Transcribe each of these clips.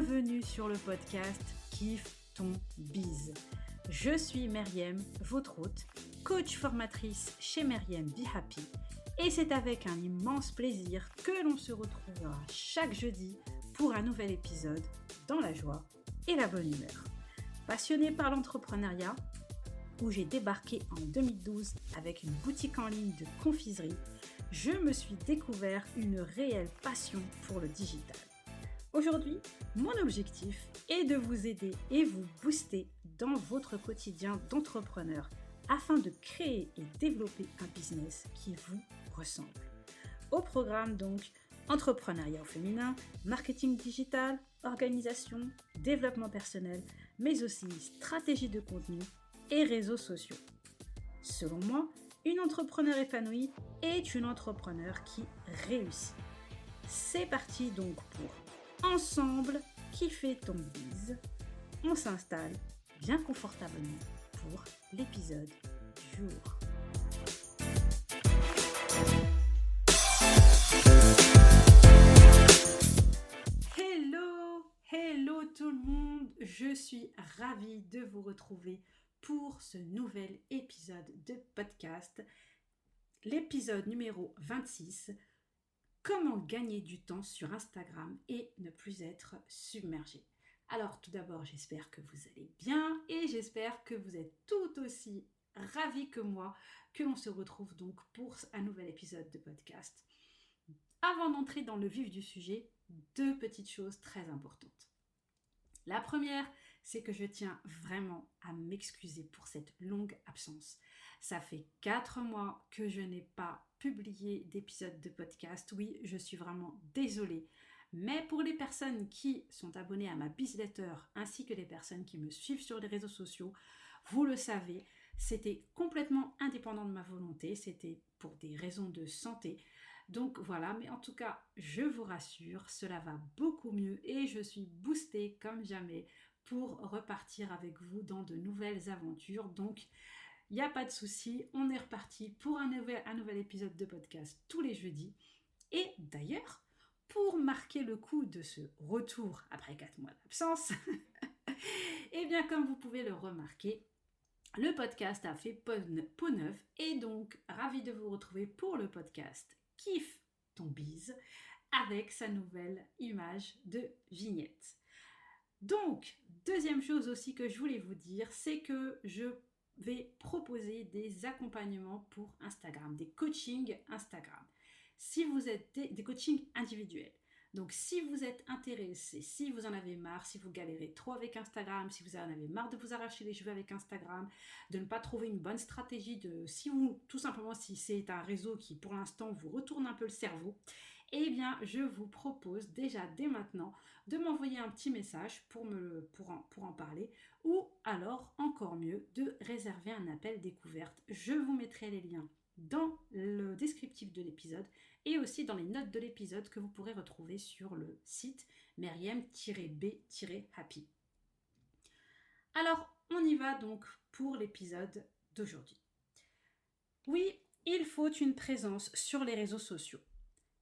Bienvenue sur le podcast Kiffe ton bise. Je suis Meriem, votre hôte, coach formatrice chez Meriem Be Happy, et c'est avec un immense plaisir que l'on se retrouvera chaque jeudi pour un nouvel épisode dans la joie et la bonne humeur. Passionnée par l'entrepreneuriat, où j'ai débarqué en 2012 avec une boutique en ligne de confiserie, je me suis découvert une réelle passion pour le digital. Aujourd'hui, mon objectif est de vous aider et vous booster dans votre quotidien d'entrepreneur afin de créer et développer un business qui vous ressemble. Au programme donc, entrepreneuriat au féminin, marketing digital, organisation, développement personnel, mais aussi stratégie de contenu et réseaux sociaux. Selon moi, une entrepreneur épanouie est une entrepreneur qui réussit. C'est parti donc pour Ensemble kiffer ton bise. On s'installe bien confortablement pour l'épisode du jour. Hello tout le monde, je suis ravie de vous retrouver pour ce nouvel épisode de podcast, l'épisode numéro 26, comment gagner du temps sur Instagram et ne plus être submergé. Alors tout d'abord, j'espère que vous allez bien et j'espère que vous êtes tout aussi ravis que moi que l'on se retrouve donc pour un nouvel épisode de podcast. Avant d'entrer dans le vif du sujet, deux petites choses très importantes. La première, c'est que je tiens vraiment à m'excuser pour cette longue absence. Ça fait 4 mois que je n'ai pas publié d'épisode de podcast. Oui, je suis vraiment désolée. Mais pour les personnes qui sont abonnées à ma newsletter ainsi que les personnes qui me suivent sur les réseaux sociaux, vous le savez, c'était complètement indépendant de ma volonté. C'était pour des raisons de santé. Donc voilà, mais en tout cas, je vous rassure, cela va beaucoup mieux et je suis boostée comme jamais pour repartir avec vous dans de nouvelles aventures. Donc, il n'y a pas de souci, on est reparti pour un nouvel épisode de podcast tous les jeudis. Et d'ailleurs, pour marquer le coup de ce retour après 4 mois d'absence, et bien comme vous pouvez le remarquer, le podcast a fait peau neuve et donc ravi de vous retrouver pour le podcast Kiffe ton bise avec sa nouvelle image de vignette. Donc, deuxième chose aussi que je voulais vous dire, c'est que je vais proposer des accompagnements pour Instagram, des coachings Instagram. Si vous êtes des coachings individuels. Donc, si vous êtes intéressé, si vous en avez marre, si vous galérez trop avec Instagram, si vous en avez marre de vous arracher les cheveux avec Instagram, de ne pas trouver une bonne stratégie, tout simplement si c'est un réseau qui pour l'instant vous retourne un peu le cerveau, eh bien je vous propose déjà dès maintenant de m'envoyer un petit message pour en parler, ou alors encore mieux de réserver un appel découverte. Je vous mettrai les liens dans le descriptif de l'épisode et aussi dans les notes de l'épisode que vous pourrez retrouver sur le site Meriem-B-Happy. Alors, on y va donc pour l'épisode d'aujourd'hui. Oui, il faut une présence sur les réseaux sociaux,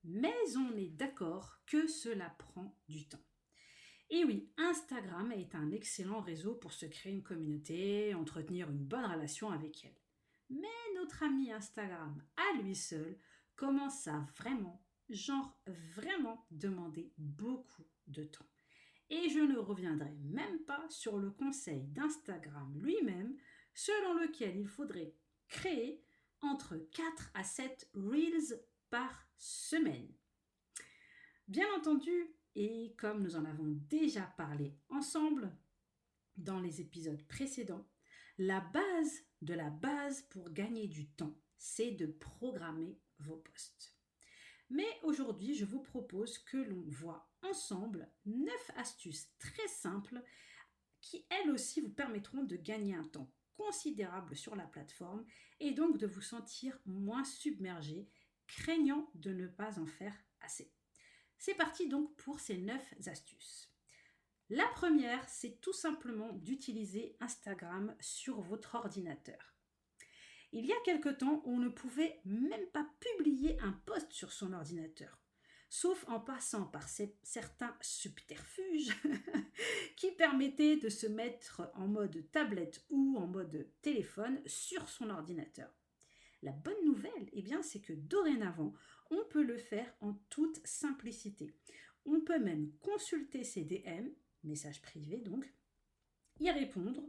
mais on est d'accord que cela prend du temps. Et oui, Instagram est un excellent réseau pour se créer une communauté, entretenir une bonne relation avec elle. Mais notre ami Instagram, à lui seul, commence à vraiment demander beaucoup de temps. Et je ne reviendrai même pas sur le conseil d'Instagram lui-même, selon lequel il faudrait créer entre 4 à 7 Reels par semaine. Bien entendu, et comme nous en avons déjà parlé ensemble dans les épisodes précédents, la base de la base pour gagner du temps, c'est de programmer vos posts. Mais aujourd'hui, je vous propose que l'on voit ensemble 9 astuces très simples qui, elles aussi, vous permettront de gagner un temps considérable sur la plateforme et donc de vous sentir moins submergé, craignant de ne pas en faire assez. C'est parti donc pour ces 9 astuces. La première, c'est tout simplement d'utiliser Instagram sur votre ordinateur. Il y a quelque temps, on ne pouvait même pas publier un post sur son ordinateur. sauf en passant par certains subterfuges qui permettaient de se mettre en mode tablette ou en mode téléphone sur son ordinateur. La bonne nouvelle, eh bien, c'est que dorénavant, on peut le faire en toute simplicité. On peut même consulter ses DM, messages privés donc, y répondre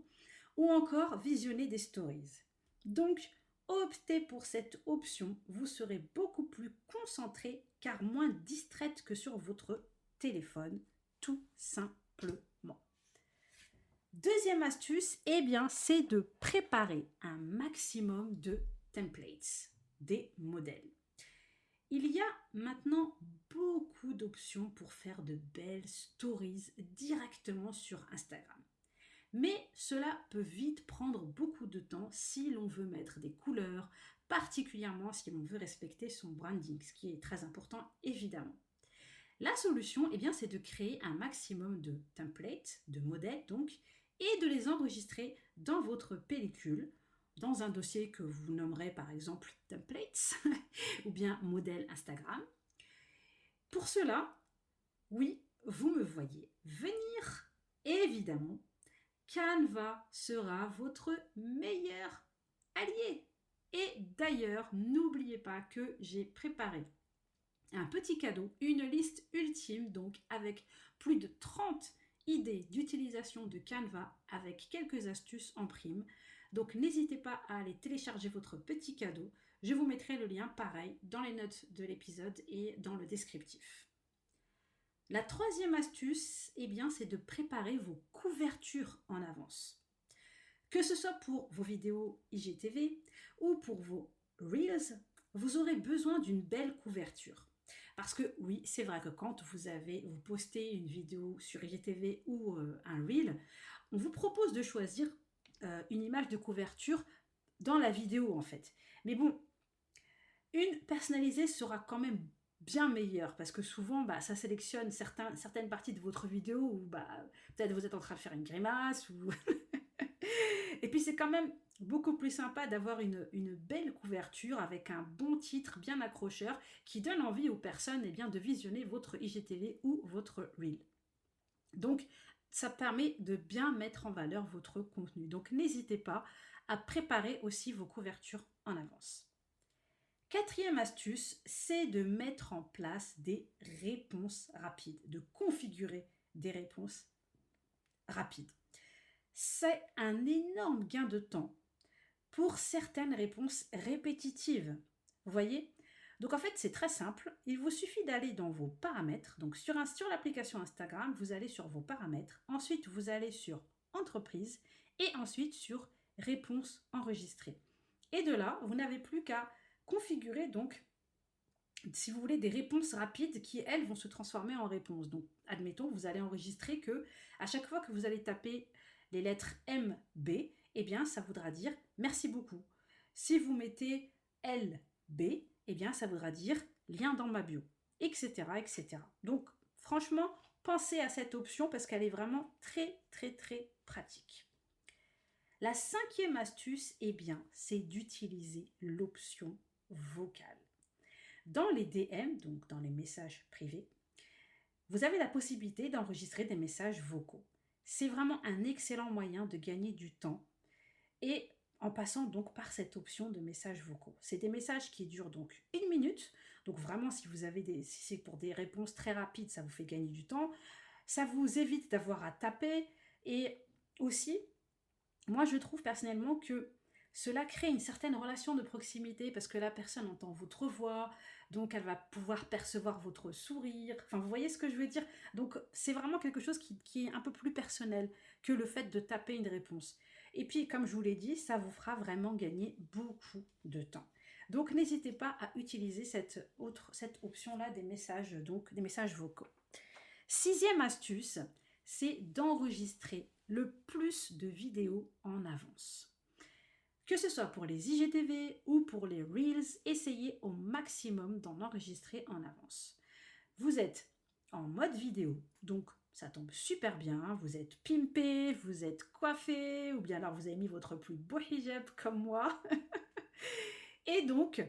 ou encore visionner des stories. Donc, optez pour cette option, vous serez beaucoup plus concentré car moins distraite que sur votre téléphone, tout simplement. Deuxième astuce, eh bien, c'est de préparer un maximum de templates, des modèles. Il y a maintenant beaucoup d'options pour faire de belles stories directement sur Instagram. Mais cela peut vite prendre beaucoup de temps si l'on veut mettre des couleurs, particulièrement si l'on veut respecter son branding, ce qui est très important évidemment. La solution, eh bien, c'est de créer un maximum de templates, de modèles donc, et de les enregistrer dans votre pellicule, dans un dossier que vous nommerez par exemple templates ou bien modèle Instagram. Pour cela, oui, vous me voyez venir, évidemment, Canva sera votre meilleur allié. Et d'ailleurs, n'oubliez pas que j'ai préparé un petit cadeau, une liste ultime, donc avec plus de 30 idées d'utilisation de Canva avec quelques astuces en prime. Donc n'hésitez pas à aller télécharger votre petit cadeau. Je vous mettrai le lien pareil dans les notes de l'épisode et dans le descriptif. La troisième astuce, eh bien, c'est de préparer vos couvertures en avance. Que ce soit pour vos vidéos IGTV ou pour vos Reels, vous aurez besoin d'une belle couverture. Parce que oui, c'est vrai que quand vous postez une vidéo sur IGTV ou un Reel, on vous propose de choisir une image de couverture dans la vidéo en fait. Mais bon, une personnalisée sera quand même bien meilleure parce que souvent ça sélectionne certaines parties de votre vidéo où peut-être vous êtes en train de faire une grimace ou et puis c'est quand même beaucoup plus sympa d'avoir une belle couverture avec un bon titre bien accrocheur qui donne envie aux personnes de visionner votre IGTV ou votre Reel. Donc ça permet de bien mettre en valeur votre contenu. Donc n'hésitez pas à préparer aussi vos couvertures en avance. Quatrième astuce, c'est de mettre en place des réponses rapides, de configurer des réponses rapides. C'est un énorme gain de temps pour certaines réponses répétitives. Vous voyez ? Donc en fait, c'est très simple. Il vous suffit d'aller dans vos paramètres. Donc sur l'application Instagram, vous allez sur vos paramètres. Ensuite, vous allez sur entreprise et ensuite sur réponses enregistrées. Et de là, vous n'avez plus qu'à configurer donc, si vous voulez, des réponses rapides qui, elles, vont se transformer en réponses. Donc, admettons, vous allez enregistrer que à chaque fois que vous allez taper les lettres MB, eh bien, ça voudra dire merci beaucoup. Si vous mettez LB, eh bien, ça voudra dire lien dans ma bio, etc., etc. Donc, franchement, pensez à cette option parce qu'elle est vraiment très, très, très pratique. La cinquième astuce, eh bien, c'est d'utiliser l'option vocale. Dans les DM, donc dans les messages privés, vous avez la possibilité d'enregistrer des messages vocaux. C'est vraiment un excellent moyen de gagner du temps et en passant donc par cette option de messages vocaux. C'est des messages qui durent donc 1 minute. Donc vraiment, si c'est pour des réponses très rapides, ça vous fait gagner du temps. Ça vous évite d'avoir à taper et aussi, moi je trouve personnellement que cela crée une certaine relation de proximité parce que la personne entend votre voix, donc elle va pouvoir percevoir votre sourire. Enfin, vous voyez ce que je veux dire ? Donc, c'est vraiment quelque chose qui est un peu plus personnel que le fait de taper une réponse. Et puis, comme je vous l'ai dit, ça vous fera vraiment gagner beaucoup de temps. Donc, n'hésitez pas à utiliser cette option-là des messages vocaux. Sixième astuce, c'est d'enregistrer le plus de vidéos en avance. Que ce soit pour les IGTV ou pour les Reels, essayez au maximum d'en enregistrer en avance. Vous êtes en mode vidéo, donc ça tombe super bien, vous êtes pimpé, vous êtes coiffé, ou bien alors vous avez mis votre plus beau hijab comme moi. Et donc,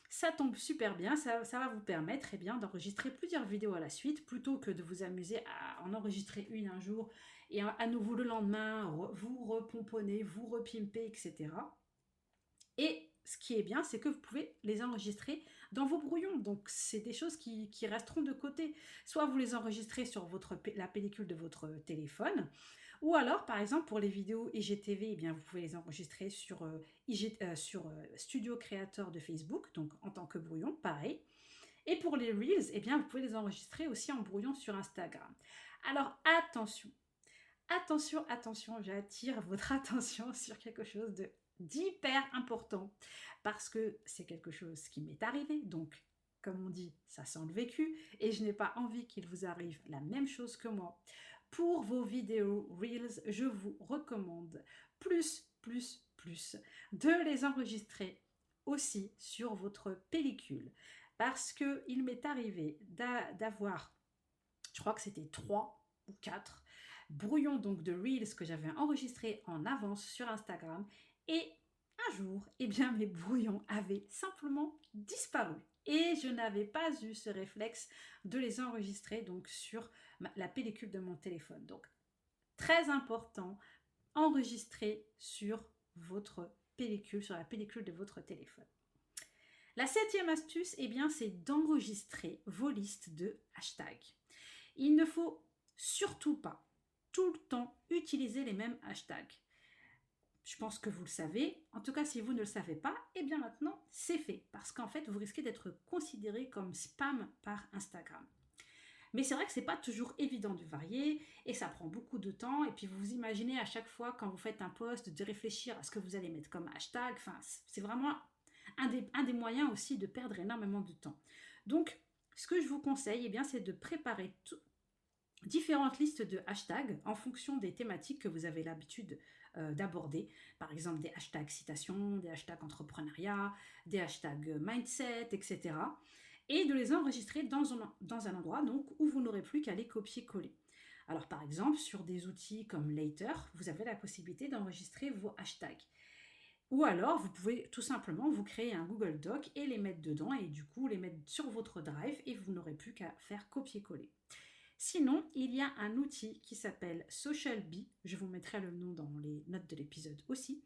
Ça tombe super bien, ça va vous permettre d'enregistrer plusieurs vidéos à la suite plutôt que de vous amuser à en enregistrer une un jour et à nouveau le lendemain, vous repomponner, vous repimper, etc. Et ce qui est bien, c'est que vous pouvez les enregistrer dans vos brouillons. Donc, c'est des choses qui resteront de côté. Soit vous les enregistrez sur la pellicule de votre téléphone, ou alors, par exemple, pour les vidéos IGTV, vous pouvez les enregistrer sur, Studio Creator de Facebook, donc en tant que brouillon, pareil. Et pour les Reels, vous pouvez les enregistrer aussi en brouillon sur Instagram. Alors, attention, attention, attention, j'attire votre attention sur quelque chose d'hyper important parce que c'est quelque chose qui m'est arrivé, donc comme on dit, ça sent le vécu et je n'ai pas envie qu'il vous arrive la même chose que moi. Pour vos vidéos Reels, je vous recommande plus de les enregistrer aussi sur votre pellicule parce que il m'est arrivé d'avoir, je crois que c'était 3 ou 4 brouillons donc de Reels que j'avais enregistrés en avance sur Instagram et un jour, mes brouillons avaient simplement disparu et je n'avais pas eu ce réflexe de les enregistrer donc sur la pellicule de mon téléphone. Donc très important, enregistrer sur votre pellicule, sur la pellicule de votre téléphone. La 7e astuce, c'est d'enregistrer vos listes de hashtags. Il ne faut surtout pas tout le temps utiliser les mêmes hashtags. Je pense que vous le savez. En tout cas, si vous ne le savez pas, maintenant, c'est fait. Parce qu'en fait, vous risquez d'être considéré comme spam par Instagram. Mais c'est vrai que c'est pas toujours évident de varier et ça prend beaucoup de temps. Et puis vous imaginez à chaque fois quand vous faites un post de réfléchir à ce que vous allez mettre comme hashtag. Enfin, c'est vraiment un des moyens aussi de perdre énormément de temps. Donc, ce que je vous conseille, c'est de préparer différentes listes de hashtags en fonction des thématiques que vous avez l'habitude d'aborder. Par exemple, des hashtags citation, des hashtags entrepreneuriat, des hashtags mindset, etc. Et de les enregistrer dans un endroit donc, où vous n'aurez plus qu'à les copier-coller. Alors par exemple, sur des outils comme Later, vous avez la possibilité d'enregistrer vos hashtags. Ou alors, vous pouvez tout simplement vous créer un Google Doc et les mettre dedans et du coup les mettre sur votre drive et vous n'aurez plus qu'à faire copier-coller. Sinon, il y a un outil qui s'appelle SocialBee. Je vous mettrai le nom dans les notes de l'épisode aussi.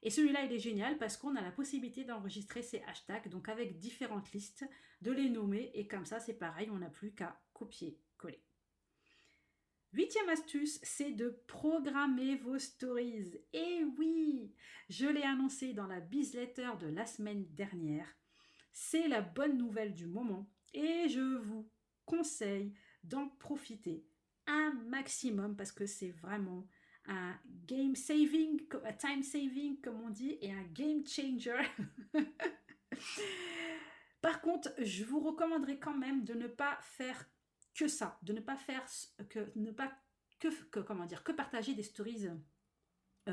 Et celui-là, il est génial parce qu'on a la possibilité d'enregistrer ces hashtags, donc avec différentes listes, de les nommer. Et comme ça, c'est pareil, on n'a plus qu'à copier-coller. 8e astuce, c'est de programmer vos stories. Et oui, je l'ai annoncé dans la bizletter de la semaine dernière. C'est la bonne nouvelle du moment et je vous conseille d'en profiter un maximum parce que c'est vraiment un game saving, un time saving comme on dit, et un game changer. Par contre, je vous recommanderais quand même de ne pas faire que ça, de ne pas faire que partager des stories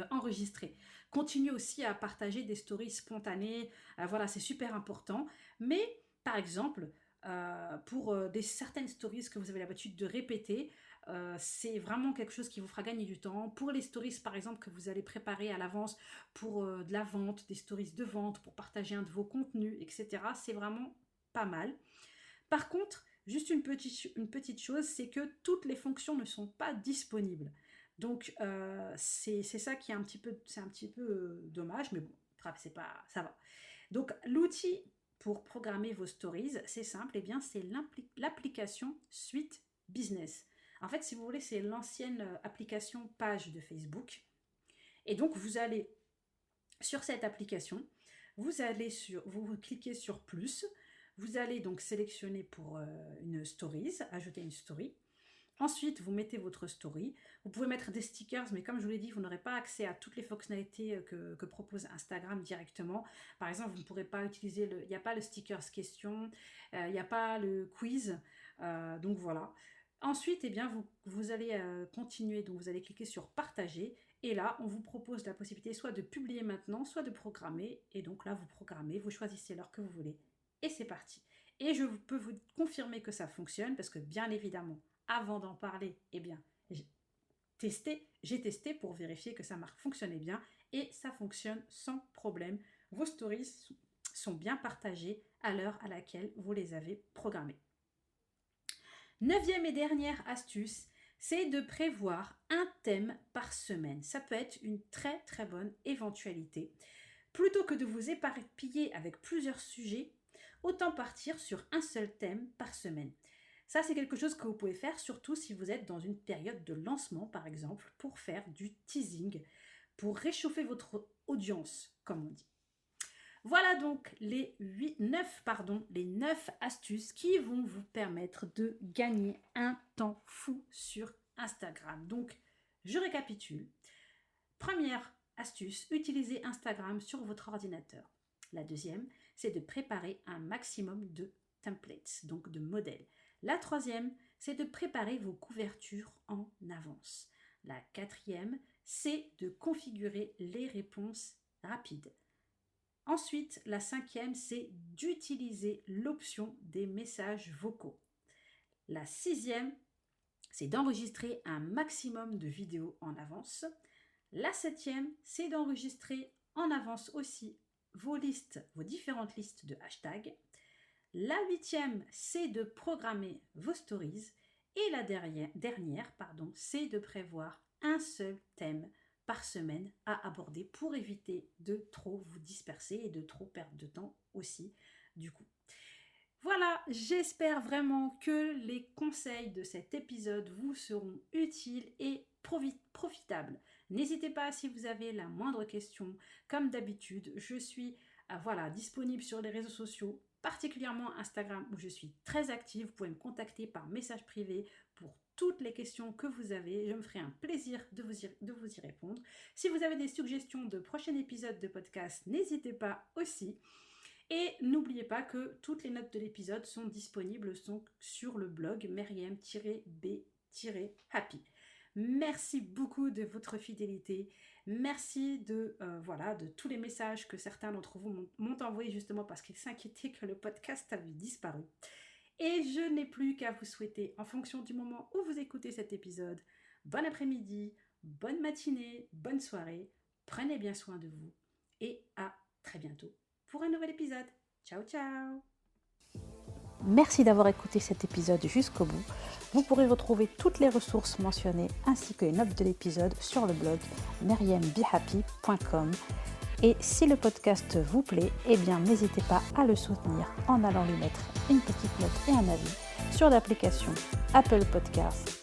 enregistrées. Continuez aussi à partager des stories spontanées, voilà, c'est super important. Mais par exemple, pour certaines stories que vous avez l'habitude de répéter, c'est vraiment quelque chose qui vous fera gagner du temps. Pour les stories, par exemple, que vous allez préparer à l'avance pour de la vente, des stories de vente, pour partager un de vos contenus, etc., c'est vraiment pas mal. Par contre, juste une petite chose, c'est que toutes les fonctions ne sont pas disponibles. Donc, c'est ça qui est un petit peu dommage, mais bon, c'est pas, ça va. Donc, l'outil pour programmer vos stories, c'est simple, c'est l'application Suite Business. En fait, si vous voulez, c'est l'ancienne application page de Facebook. Et donc, vous allez sur cette application, vous cliquez sur plus, vous allez donc sélectionner pour une stories, ajouter une story. Ensuite, vous mettez votre story. Vous pouvez mettre des stickers, mais comme je vous l'ai dit, vous n'aurez pas accès à toutes les fonctionnalités que propose Instagram directement. Par exemple, vous ne pourrez pas utiliser il n'y a pas le stickers question, il n'y a pas le quiz. Donc voilà. Ensuite, vous allez continuer. Donc vous allez cliquer sur partager. Et là, on vous propose la possibilité soit de publier maintenant, soit de programmer. Et donc là, vous programmez, vous choisissez l'heure que vous voulez. Et c'est parti. Et je peux vous confirmer que ça fonctionne parce que bien évidemment, avant d'en parler, j'ai testé pour vérifier que ça fonctionnait bien et ça fonctionne sans problème. Vos stories sont bien partagées à l'heure à laquelle vous les avez programmées. 9e et dernière astuce, c'est de prévoir un thème par semaine. Ça peut être une très très bonne éventualité. Plutôt que de vous éparpiller avec plusieurs sujets, autant partir sur un seul thème par semaine. Ça, c'est quelque chose que vous pouvez faire, surtout si vous êtes dans une période de lancement, par exemple, pour faire du teasing, pour réchauffer votre audience, comme on dit. Voilà donc les 9 astuces qui vont vous permettre de gagner un temps fou sur Instagram. Donc, je récapitule. Première astuce, utilisez Instagram sur votre ordinateur. La deuxième, c'est de préparer un maximum de templates, donc de modèles. La troisième, c'est de préparer vos couvertures en avance. La quatrième, c'est de configurer les réponses rapides. Ensuite, la cinquième, c'est d'utiliser l'option des messages vocaux. La sixième, c'est d'enregistrer un maximum de vidéos en avance. La septième, c'est d'enregistrer en avance aussi vos différentes listes de hashtags. La huitième, c'est de programmer vos stories. Et la dernière, c'est de prévoir un seul thème par semaine à aborder pour éviter de trop vous disperser et de trop perdre de temps aussi du coup. Voilà, j'espère vraiment que les conseils de cet épisode vous seront utiles et profitables. N'hésitez pas si vous avez la moindre question. Comme d'habitude, je suis disponible sur les réseaux sociaux, particulièrement Instagram où je suis très active. Vous pouvez me contacter par message privé pour toutes les questions que vous avez. Je me ferai un plaisir de vous y répondre. Si vous avez des suggestions de prochains épisodes de podcast, n'hésitez pas aussi. Et n'oubliez pas que toutes les notes de l'épisode sont disponibles sur le blog Meriem-B-Happy. Merci beaucoup de votre fidélité. Merci de tous les messages que certains d'entre vous m'ont envoyés justement parce qu'ils s'inquiétaient que le podcast avait disparu. Et je n'ai plus qu'à vous souhaiter, en fonction du moment où vous écoutez cet épisode, bon après-midi, bonne matinée, bonne soirée. Prenez bien soin de vous et à très bientôt pour un nouvel épisode. Ciao, ciao! Merci d'avoir écouté cet épisode jusqu'au bout. Vous pourrez retrouver toutes les ressources mentionnées ainsi que les notes de l'épisode sur le blog meriembehappy.com. Et si le podcast vous plaît, n'hésitez pas à le soutenir en allant lui mettre une petite note et un avis sur l'application Apple Podcasts